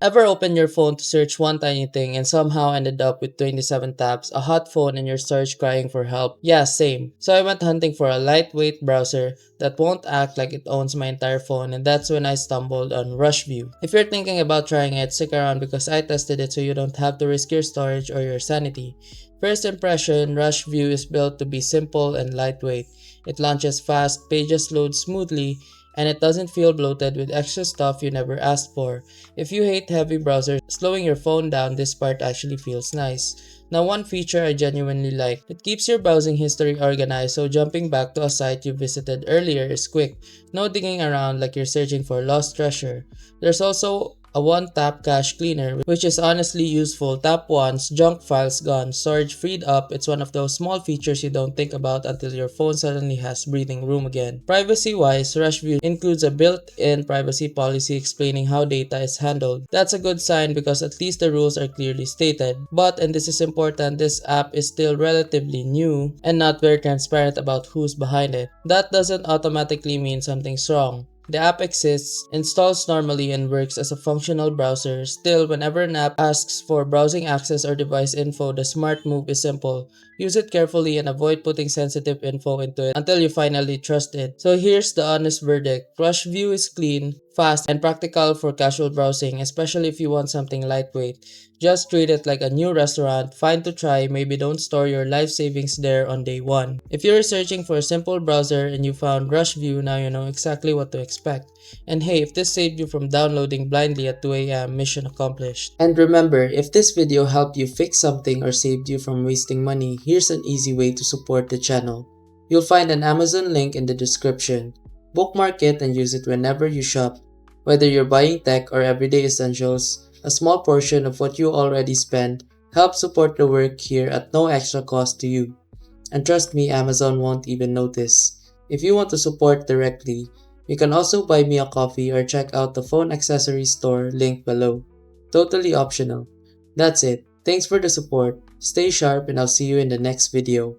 Ever open your phone to search one tiny thing and somehow ended up with 27 tabs, a hot phone, and your search crying for help? Yeah, same. So I went hunting for a lightweight browser that won't act like it owns my entire phone, and that's when I stumbled on Rushview. If you're thinking about trying it, stick around because I tested it so you don't have to risk your storage or your sanity. First impression, Rushview is built to be simple and lightweight. It launches fast, pages load smoothly, and it doesn't feel bloated with extra stuff you never asked for. If you hate heavy browsers, slowing your phone down, this part actually feels nice. Now, one feature I genuinely like, it keeps your browsing history organized, so jumping back to a site you visited earlier is quick. No digging around like you're searching for lost treasure. There's also a one-tap cache cleaner, which is honestly useful. Tap once, junk files gone, storage freed up. It's one of those small features you don't think about until your phone suddenly has breathing room again. Privacy-wise, Rushview includes a built-in privacy policy explaining how data is handled. That's a good sign because at least the rules are clearly stated. But, and this is important, this app is still relatively new and not very transparent about who's behind it. That doesn't automatically mean something's wrong. The app exists, installs normally, and works as a functional browser. Still, whenever an app asks for browsing access or device info, the smart move is simple. Use it carefully and avoid putting sensitive info into it until you finally trust it. So here's the honest verdict. Rushview is clean, fast, and practical for casual browsing, especially if you want something lightweight. Just treat it like a new restaurant, fine to try, maybe don't store your life savings there on day one. If you're searching for a simple browser and you found Rushview, now you know exactly what to expect. And hey, if this saved you from downloading blindly at 2 a.m., mission accomplished. And remember, if this video helped you fix something or saved you from wasting money, here's an easy way to support the channel. You'll find an Amazon link in the description. Bookmark it and use it whenever you shop. Whether you're buying tech or everyday essentials, a small portion of what you already spend helps support the work here at no extra cost to you. And trust me, Amazon won't even notice. If you want to support directly, you can also buy me a coffee or check out the phone accessories store link below. Totally optional. That's it. Thanks for the support. Stay sharp and I'll see you in the next video.